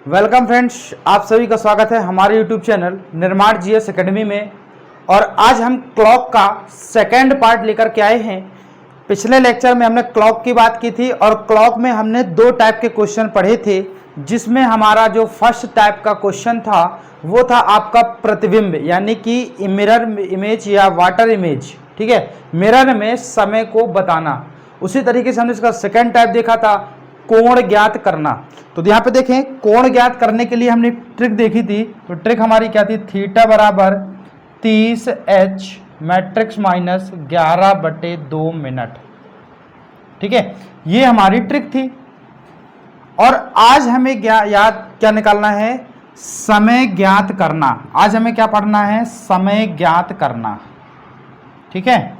Welcome friends, आप सभी का स्वागत है हमारे यूट्यूब चैनल निर्माण जीएस एकेडमी में। और आज हम क्लॉक का सेकेंड पार्ट लेकर के आए हैं। पिछले लेक्चर में हमने क्लॉक की बात की थी और क्लॉक में हमने दो टाइप के क्वेश्चन पढ़े थे, जिसमें हमारा जो फर्स्ट टाइप का क्वेश्चन था वो था आपका प्रतिबिंब, यानी कि मिरर इमेज या वाटर इमेज। ठीक है, मिरर में समय को बताना। उसी तरीके से हमने इसका सेकेंड टाइप देखा था, कोण ज्ञात करना। तो यहाँ पे देखें, कोण ज्ञात करने के लिए हमने ट्रिक देखी थी। तो ट्रिक हमारी क्या थी? थीटा बराबर 30h मैट्रिक्स माइनस 11/2 मिनट। ठीक है, ये हमारी ट्रिक थी। और आज हमें याद क्या निकालना है? समय ज्ञात करना। आज हमें क्या पढ़ना है? समय ज्ञात करना। ठीक है,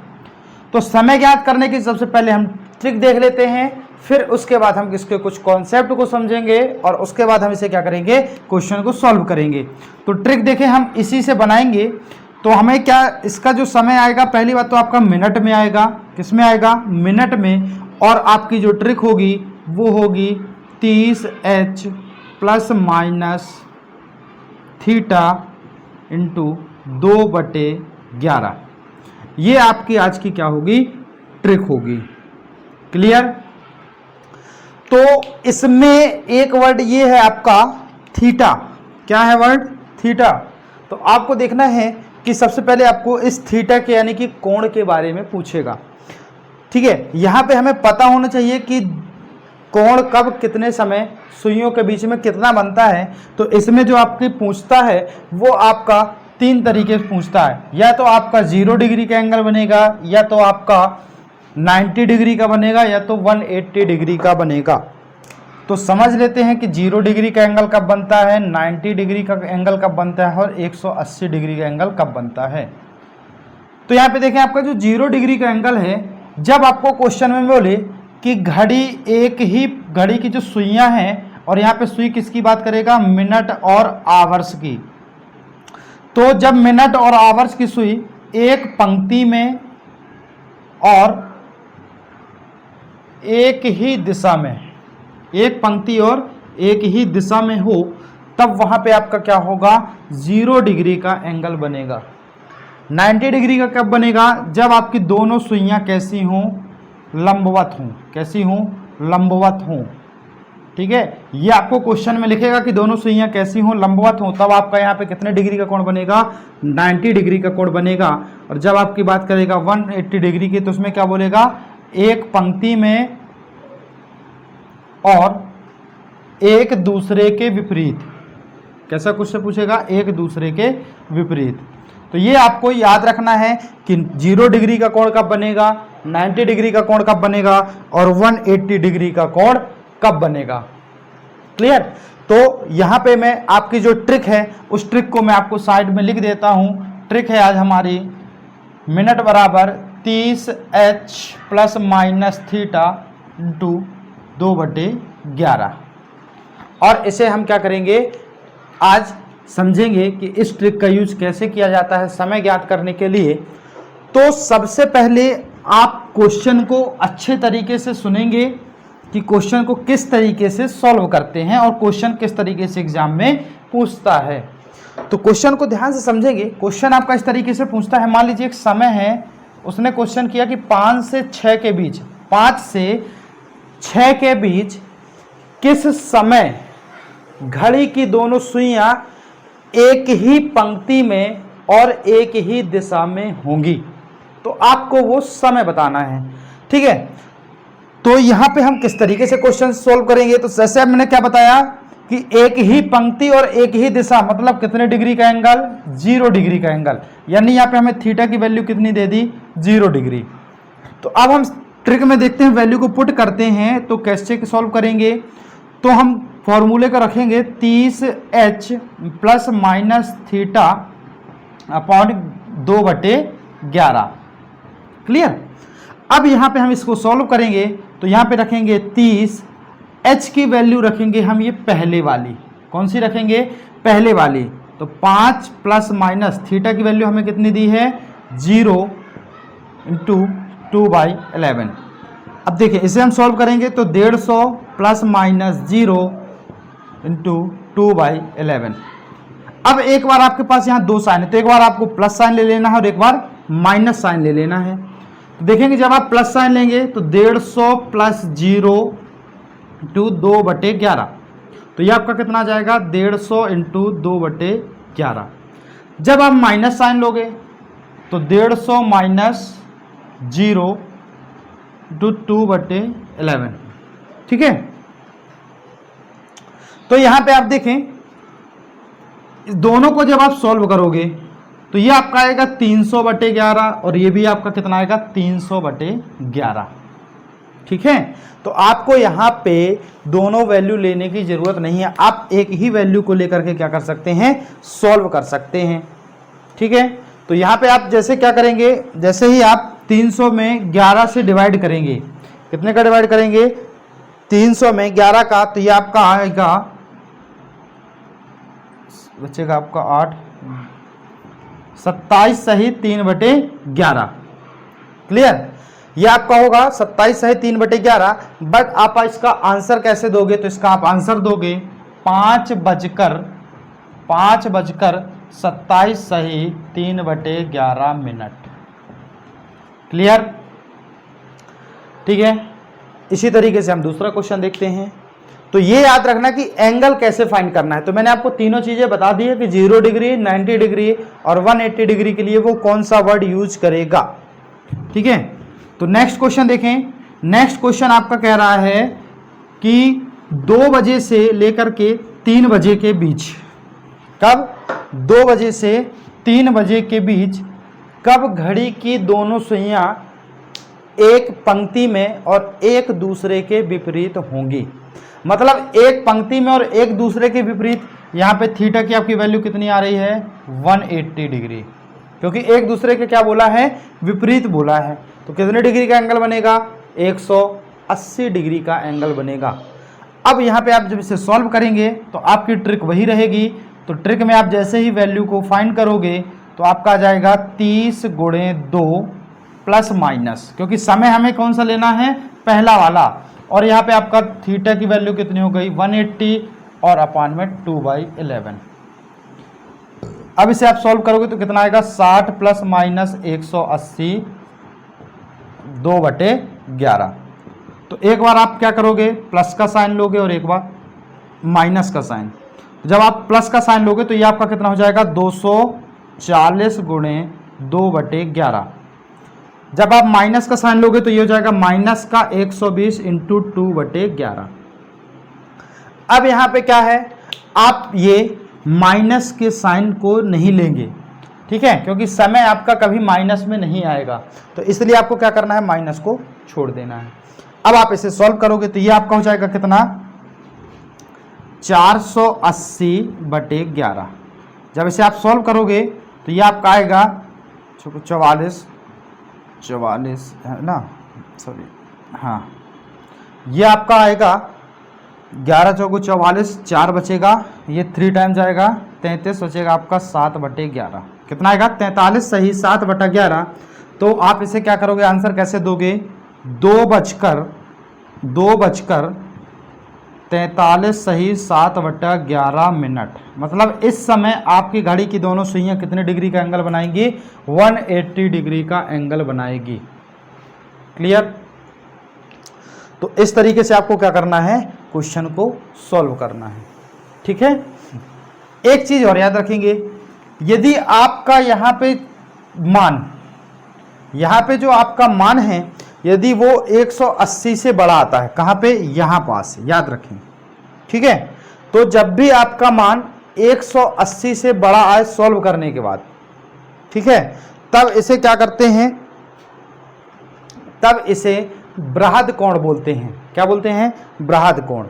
तो समय ज्ञात करने की सबसे पहले हम ट्रिक देख लेते हैं, फिर उसके बाद हम इसके कुछ कॉन्सेप्ट को समझेंगे और उसके बाद हम इसे क्या करेंगे? क्वेश्चन को सॉल्व करेंगे। तो ट्रिक देखें, हम इसी से बनाएंगे। तो हमें क्या, इसका जो समय आएगा, पहली बात तो आपका मिनट में आएगा। किस में आएगा? मिनट में। और आपकी जो ट्रिक होगी वो होगी 30h plus minus theta into 2/11। ये आपकी आज की क्या होगी? ट्रिक होगी। क्लियर? तो इसमें एक वर्ड ये है आपका थीटा। क्या है वर्ड? थीटा। तो आपको देखना है कि सबसे पहले आपको इस थीटा के यानी कि कोण के बारे में पूछेगा। ठीक है, यहां पे हमें पता होना चाहिए कि कोण कब कितने समय सुइयों के बीच में कितना बनता है। तो इसमें जो आपकी पूछता है वो आपका 3 तरीके से पूछता है। या तो आपका 0 डिग्री का एंगल बनेगा, या तो आपका 90 डिग्री का बनेगा, या तो 180 डिग्री का बनेगा। तो समझ लेते हैं कि 0 डिग्री का एंगल कब बनता है, 90 डिग्री का एंगल कब बनता है और 180 डिग्री का एंगल कब बनता है। तो यहाँ पे देखें, आपका जो 0 डिग्री का एंगल है, जब आपको क्वेश्चन में बोले कि घड़ी एक ही घड़ी की जो सुइयां हैं, और यहाँ पे सुई किसकी बात करेगा? मिनट और आवर्स की। तो जब मिनट और आवर्स की सुई एक पंक्ति में और एक ही दिशा में, एक पंक्ति और एक ही दिशा में हो, तब वहां पे आपका क्या होगा? 0 डिग्री का एंगल बनेगा। 90 डिग्री का कब बनेगा? जब आपकी दोनों सुइयां कैसी हों? लंबवत हों। कैसी हों? लंबवत हों। ठीक है, ये आपको क्वेश्चन में लिखेगा कि दोनों सुइयां कैसी हों? लंबवत हों। तब आपका यहाँ पे कितने डिग्री का कोण बनेगा? 90 डिग्री का कोण बनेगा। और जब आपकी बात करेगा 180 डिग्री की, तो उसमें क्या बोलेगा? एक पंक्ति में और एक दूसरे के विपरीत। कैसा क्वेश्चन पूछेगा? एक दूसरे के विपरीत। तो ये आपको याद रखना है कि 0 डिग्री का कोण कब बनेगा, 90 डिग्री का कोण कब बनेगा और 180 डिग्री का कोण कब बनेगा। क्लियर? तो यहां पे मैं आपकी जो ट्रिक है उस ट्रिक को मैं आपको साइड में लिख देता हूं। ट्रिक है आज हमारी मिनट बराबर 30h plus minus theta into 2/11। और इसे हम क्या करेंगे? आज समझेंगे कि इस ट्रिक का यूज कैसे किया जाता है समय ज्ञात करने के लिए। तो सबसे पहले आप क्वेश्चन को अच्छे तरीके से सुनेंगे कि क्वेश्चन को किस तरीके से सॉल्व करते हैं और क्वेश्चन किस तरीके से एग्जाम में पूछता है। तो क्वेश्चन को ध्यान से समझेंगे। क्वेश्चन आपका इस तरीके से पूछता है, मान लीजिए एक समय है, उसने क्वेश्चन किया कि 5 से 6 के बीच, 5 से 6 के बीच किस समय घड़ी की दोनों सुइयां एक ही पंक्ति में और एक ही दिशा में होंगी। तो आपको वो समय बताना है। ठीक है, तो यहां पे हम किस तरीके से क्वेश्चन सोल्व करेंगे? तो जैसे अब मैंने क्या बताया कि एक ही पंक्ति और एक ही दिशा, मतलब कितने डिग्री का एंगल? 0 डिग्री का एंगल। यानी यहाँ पे हमें थीटा की वैल्यू कितनी दे दी? 0 डिग्री। तो अब हम ट्रिक में देखते हैं, वैल्यू को पुट करते हैं। तो कैसे सॉल्व करेंगे? तो हम फॉर्मूले को रखेंगे 30h plus minus theta upon 2/11। Clear? अब यहाँ पे हम इसको सॉल्व करेंगे। तो यहाँ पे रखेंगे 30h की वैल्यू रखेंगे हम ये पहले वाली। कौन सी रखेंगे? पहले वाली। तो 5 प्लस माइनस थीटा की वैल्यू हमें कितनी दी है? 0 इंटू 2/11। अब देखिए इसे हम सॉल्व करेंगे तो 150 प्लस माइनस 0 इंटू 2/11। अब एक बार आपके पास यहाँ दो साइन है, तो एक बार आपको प्लस साइन ले लेना है और एक बार माइनस साइन ले लेना है। तो देखेंगे जब आप प्लस साइन लेंगे तो 150 प्लस 0 इंटू 2/11, तो ये आपका कितना आ जाएगा 150 इंटू 2/11। जब आप माइनस साइन लोगे तो 150 माइनस 0 इंटू 2/11, ठीक है। तो यहां पे आप देखें इस दोनों को जब आप सॉल्व करोगे तो ये आपका आएगा 300/11 और ये भी आपका कितना आएगा 300/11, ठीक है। तो आपको यहाँ पे दोनों वैल्यू लेने की जरूरत नहीं है, आप एक ही वैल्यू को लेकर के क्या कर सकते हैं, सॉल्व कर सकते हैं, ठीक है। तो यहाँ पे आप जैसे क्या करेंगे, जैसे ही आप 300 में 11 से डिवाइड करेंगे, कितने का डिवाइड करेंगे 300 में 11 का, तो ये आपका आएगा, बचेगा आपका 8, 27 सही 3/11, क्लियर। ये आपका होगा 27 सही 3/11। बट आप इसका आंसर कैसे दोगे, तो इसका आप आंसर दोगे 5:27 सही 3/11 मिनट, क्लियर, ठीक है। इसी तरीके से हम दूसरा क्वेश्चन देखते हैं। तो ये याद रखना कि एंगल कैसे फाइंड करना है। तो मैंने आपको तीनों चीजें बता दी है कि 0 डिग्री, 90 डिग्री और 180 डिग्री के लिए वो कौन सा वर्ड यूज करेगा, ठीक है। तो नेक्स्ट क्वेश्चन देखें। नेक्स्ट क्वेश्चन आपका कह रहा है कि 2 बजे से लेकर के 3 बजे के बीच, कब 2 बजे से 3 बजे के बीच कब घड़ी की दोनों सुइयां एक पंक्ति में और एक दूसरे के विपरीत होंगी। मतलब एक पंक्ति में और एक दूसरे के विपरीत, यहाँ पे थीटा की आपकी वैल्यू कितनी आ रही है 180 डिग्री, क्योंकि एक दूसरे के क्या बोला है, विपरीत बोला है। तो कितने डिग्री का एंगल बनेगा 180 डिग्री का एंगल बनेगा। अब यहाँ पे आप जब इसे सॉल्व करेंगे तो आपकी ट्रिक वही रहेगी। तो ट्रिक में आप जैसे ही वैल्यू को फाइंड करोगे तो आपका आ जाएगा 30 गुणे 2 प्लस माइनस, क्योंकि समय हमें कौन सा लेना है, पहला वाला। और यहाँ पे आपका थीटा की वैल्यू कितनी हो गई 180 और अपान में 2/11। अब इसे आप सॉल्व करोगे तो कितना आएगा 60 प्लस माइनस 180 2/11। तो एक बार आप क्या करोगे, प्लस का साइन लोगे और एक बार माइनस का साइन। जब आप प्लस का साइन लोगे तो ये आपका कितना हो जाएगा 240 गुणे 2/11। जब आप माइनस का साइन लोगे तो ये हो जाएगा माइनस का 120 इंटू 2/11। अब यहाँ पे क्या है, आप ये माइनस के साइन को नहीं लेंगे, ठीक है, क्योंकि समय आपका कभी माइनस में नहीं आएगा। तो इसलिए आपको क्या करना है, माइनस को छोड़ देना है। अब आप इसे सॉल्व करोगे तो ये आपका हो जाएगा कितना 480/11। जब इसे आप सॉल्व करोगे तो ये आपका आएगा 44 है ना, सॉरी, हाँ, ये आपका आएगा 11 चौको 44, 4 बचेगा, ये 3 टाइम जाएगा 33 बचेगा आपका 7/11। कितना आएगा 43 सही 7/11। तो आप इसे क्या करोगे, आंसर कैसे दोगे, 2:43 सही 7/11 मिनट। मतलब इस समय आपकी घड़ी की दोनों सुइयां कितने डिग्री का एंगल बनाएंगी, 180 डिग्री का एंगल बनाएगी, क्लियर। तो इस तरीके से आपको क्या करना है, क्वेश्चन को सॉल्व करना है, ठीक है। एक चीज और याद रखेंगे, यदि आपका यहाँ पे मान, यहाँ पे जो आपका मान है, यदि वो 180 से बड़ा आता है, कहाँ पे, यहाँ पास, याद रखें, ठीक है। तो जब भी आपका मान 180 से बड़ा आए सॉल्व करने के बाद, ठीक है, तब इसे क्या करते हैं, तब इसे बृहद कोण बोलते हैं। क्या बोलते हैं, बृहद कोण,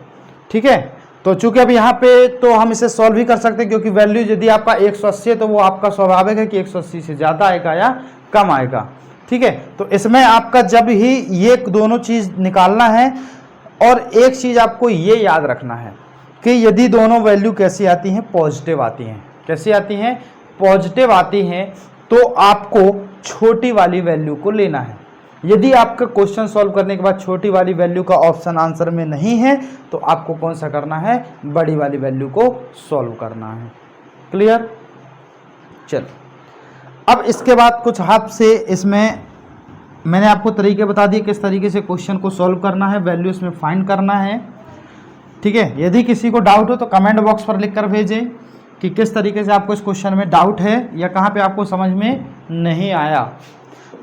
ठीक है। तो चूंकि अब यहाँ पे तो हम इसे सॉल्व ही कर सकते हैं, क्योंकि वैल्यू यदि आपका 180 है तो वो आपका स्वाभाविक है कि 180 से ज़्यादा आएगा या कम आएगा, ठीक है। तो इसमें आपका जब ही ये दोनों चीज़ निकालना है, और एक चीज़ आपको ये याद रखना है कि यदि दोनों वैल्यू कैसी आती हैं, पॉजिटिव आती हैं। कैसी आती हैं, पॉजिटिव आती हैं, तो आपको छोटी वाली वैल्यू को लेना है। यदि आपका क्वेश्चन सॉल्व करने के बाद छोटी वाली वैल्यू का ऑप्शन आंसर में नहीं है तो आपको कौन सा करना है, बड़ी वाली वैल्यू को सॉल्व करना है। क्लियर? चलो, अब इसके बाद कुछ हाथ से इसमें मैंने आपको तरीके बता दिए किस तरीके से क्वेश्चन को सॉल्व करना है, वैल्यू इसमें फाइंड करना है। ठीक है, यदि किसी को डाउट हो तो कमेंट बॉक्स पर लिख कर भेजें कि किस तरीके से आपको इस क्वेश्चन में डाउट है या कहाँ पे आपको समझ में नहीं आया।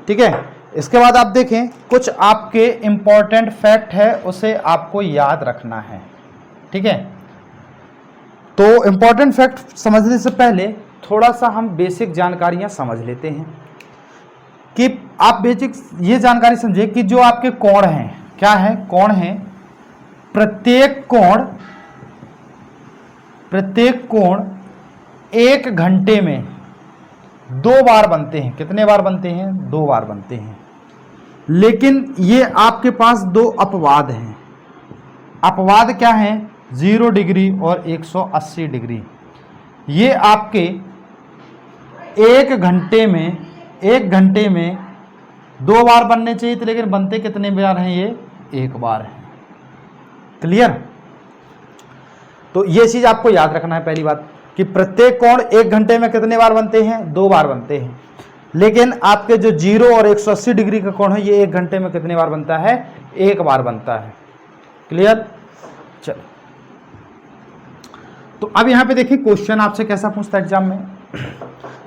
ठीक है, इसके बाद आप देखें कुछ आपके इम्पॉर्टेंट फैक्ट है उसे आपको याद रखना है। ठीक है, तो इम्पॉर्टेंट फैक्ट समझने से पहले थोड़ा सा हम बेसिक जानकारियां समझ लेते हैं कि आप बेसिक ये जानकारी समझे कि जो आपके कोण हैं, क्या है, कोण हैं, प्रत्येक कोण 1 घंटे में 2 बार बनते हैं। कितने बार बनते हैं? 2 बार बनते हैं। लेकिन ये आपके पास 2 अपवाद हैं। अपवाद क्या हैं? 0 डिग्री और 180 डिग्री। ये आपके 1 घंटे में 2 बार बनने चाहिए थे, लेकिन बनते कितने बार हैं? ये 1 बार है। क्लियर? तो ये चीज आपको याद रखना है पहली बात कि प्रत्येक कोण 1 घंटे में कितने बार बनते हैं? 2 बार बनते हैं। लेकिन आपके जो 0 और 180 डिग्री का कोण है ये 1 घंटे में कितने बार बनता है? 1 बार बनता है। क्लियर? चलो, तो अब यहां पे देखिए क्वेश्चन आपसे कैसा पूछता है एग्जाम में।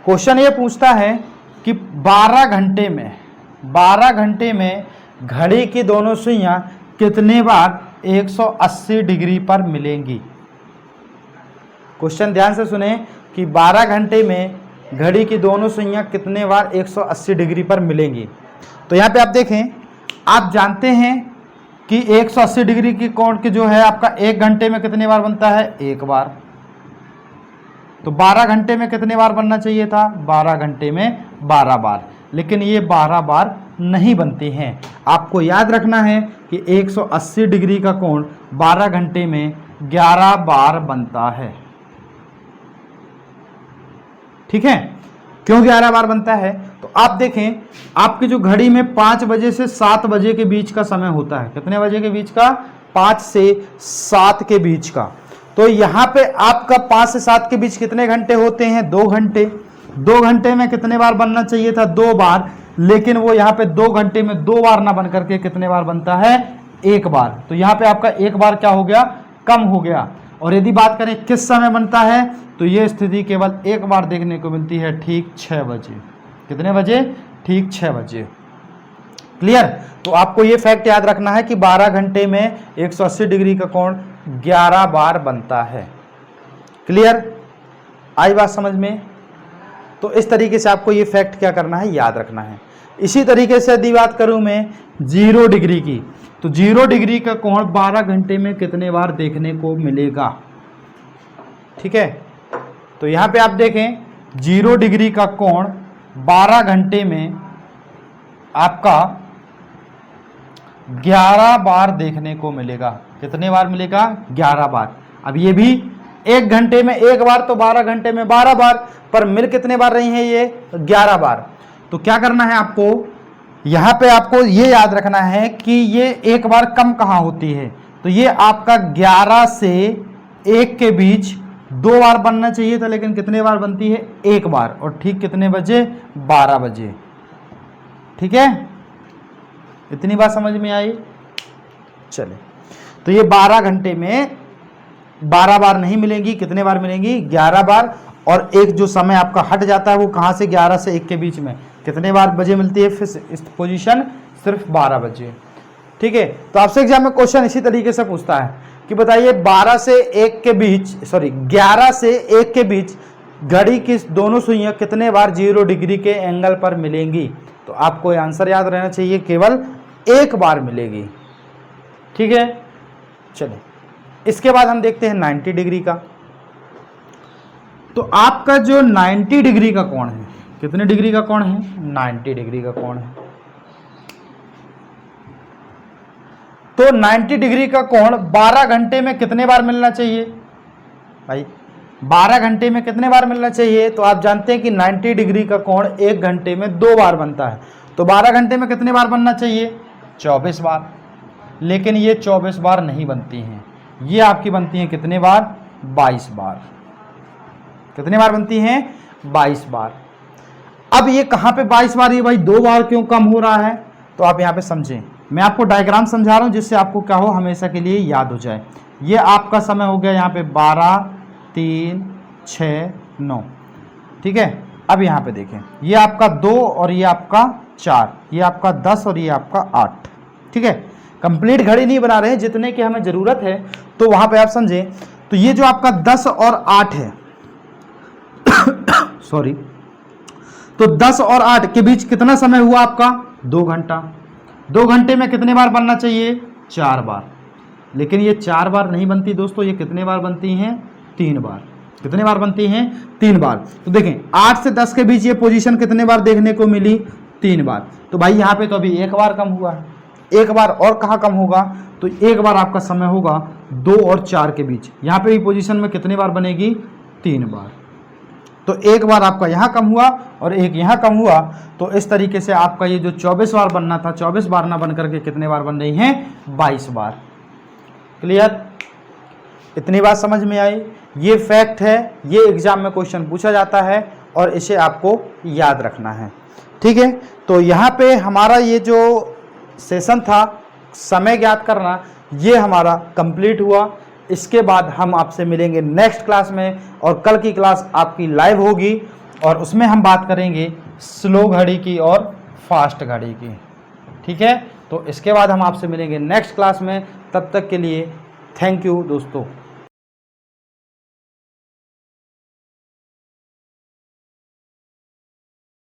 क्वेश्चन ये पूछता है कि 12 घंटे में घड़ी की दोनों सुइयां कितने बार 180 डिग्री पर मिलेंगी। क्वेश्चन ध्यान से सुने कि 12 घंटे में घड़ी की दोनों सुइयां कितने बार 180 डिग्री पर मिलेंगी। तो यहाँ पे आप देखें, आप जानते हैं कि 180 डिग्री की कोण की जो है आपका 1 घंटे में कितने बार बनता है? 1 बार। तो 12 घंटे में कितने बार बनना चाहिए था? 12 घंटे में 12 बार। लेकिन ये 12 बार नहीं बनते हैं। आपको याद रखना है कि 180 डिग्री का कोण 12 घंटे में 11 बार बनता है। ठीक है, क्यों 11 बार बनता है? तो आप देखें, आपकी जो घड़ी में 5 बजे से 7 बजे के बीच का समय होता है। कितने बजे के बीच का? 5 से 7 के बीच का। तो यहां पे आपका 5 से 7 के बीच कितने घंटे होते हैं? 2 घंटे। 2 घंटे में कितने बार बनना चाहिए था? 2 बार। लेकिन वो यहाँ पे 2 घंटे में 2 बार ना बन करके कितने बार बनता है? 1 बार। तो यहाँ पे आपका 1 बार क्या हो गया? कम हो गया। और यदि बात करें किस समय बनता है तो ये स्थिति केवल 1 बार देखने को मिलती है, ठीक 6 बजे। कितने बजे? ठीक 6 बजे। क्लियर? तो आपको ये फैक्ट याद रखना है कि 12 घंटे में 180 डिग्री का कोण 11 बार बनता है। क्लियर? आई बात समझ में? तो इस तरीके से आपको ये फैक्ट क्या करना है? याद रखना है। इसी तरीके से यदि बात करूं मैं 0 डिग्री की, तो 0 डिग्री का कोण 12 घंटे में कितने बार देखने को मिलेगा? ठीक है, तो यहां पे आप देखें 0 डिग्री का कोण 12 घंटे में आपका 11 बार देखने को मिलेगा। कितने बार मिलेगा? 11 बार। अब ये भी 1 घंटे में 1 बार, तो 12 घंटे में 12 बार, पर मिल कितने बार रही हैं ये? 11 बार। तो क्या करना है आपको? यहां पे आपको ये याद रखना है कि ये 1 बार कम कहां होती है। तो ये आपका 11 से 1 के बीच 2 बार बनना चाहिए था, लेकिन कितने बार बनती है? 1 बार। और ठीक कितने बजे? 12 बजे। ठीक है, इतनी बात समझ में आई? चले, तो ये 12 घंटे में 12 बार नहीं मिलेंगी। कितने बार मिलेंगी? 11 बार। और एक जो समय आपका हट जाता है वो कहां से? 11 से 1 के बीच में कितने बार बजे मिलती है? फिर इस पोजीशन सिर्फ 12 बजे। ठीक है, तो आपसे एग्जाम में क्वेश्चन इसी तरीके से पूछता है कि बताइए 11 से 1 के बीच, सॉरी 11 से 1 के बीच घड़ी की दोनों सुइयां कितने बार 0 डिग्री के एंगल पर मिलेंगी? तो आपको आंसर याद रहना चाहिए, केवल 1 बार मिलेगी। ठीक है, चलिए इसके बाद हम देखते हैं 90 डिग्री का। तो आपका जो 90 डिग्री का कोण है, कितने डिग्री का कोण है? 90 डिग्री का कोण है। तो 90 डिग्री का कोण 12 घंटे में कितने बार मिलना चाहिए भाई? 12 घंटे में कितने बार मिलना चाहिए? तो आप जानते हैं कि 90 डिग्री का कोण 1 घंटे में 2 बार बनता है। तो 12 घंटे में कितने बार बनना चाहिए? 24 बार। लेकिन ये 24 बार नहीं बनती हैं, ये आपकी बनती हैं कितने बार? 22 बार। कितने बार बनती हैं? 22 बार। अब ये कहाँ पे 22 बार, ये भाई 2 बार क्यों कम हो रहा है? तो आप यहाँ पे समझें, मैं आपको डायग्राम समझा रहा हूँ जिससे आपको क्या हो, हमेशा के लिए याद हो जाए। ये आपका समय हो गया यहाँ पे 12, 3, 6, 9, ठीक है। अब यहाँ पे देखें, ये आपका 2 और ये आपका 4, ये आपका 10 और ये आपका 8, ठीक है। कंप्लीट घड़ी नहीं बना रहे हैं, जितने की हमें ज़रूरत है तो वहाँ पे आप समझें। तो ये जो आपका 10 और 8 है सॉरी, तो 10 और 8 के बीच कितना समय हुआ आपका? 2 घंटा। 2 घंटे में कितने बार बनना चाहिए? 4 बार। लेकिन ये 4 बार नहीं बनती दोस्तों, ये कितने बार बनती हैं? 3 बार। कितने बार बनती हैं? 3 बार। तो देखें 8 से 10 के बीच ये पोजीशन कितने बार देखने को मिली? 3 बार। तो भाई यहाँ पे तो अभी 1 बार कम हुआ है, 1 बार और कहाँ कम होगा? तो 1 बार आपका समय होगा 2 और 4 के बीच। यहाँ पे भी पोजीशन में कितनी बार बनेगी? 3 बार। तो 1 बार आपका यहाँ कम हुआ और 1 यहाँ कम हुआ। तो इस तरीके से आपका ये जो 24 बार बनना था, 24 बार ना बन करके कितने बार बन रही हैं? 22 बार। क्लियर? इतनी बात समझ में आई? ये फैक्ट है, ये एग्जाम में क्वेश्चन पूछा जाता है और इसे आपको याद रखना है, ठीक है। तो यहाँ पे हमारा ये जो सेशन था समय ज्ञात करना, ये हमारा कंप्लीट हुआ। इसके बाद हम आपसे मिलेंगे नेक्स्ट क्लास में, और कल की क्लास आपकी लाइव होगी और उसमें हम बात करेंगे स्लो घड़ी की और फास्ट घड़ी की, ठीक है। तो इसके बाद हम आपसे मिलेंगे नेक्स्ट क्लास में। तब तक के लिए थैंक यू दोस्तों।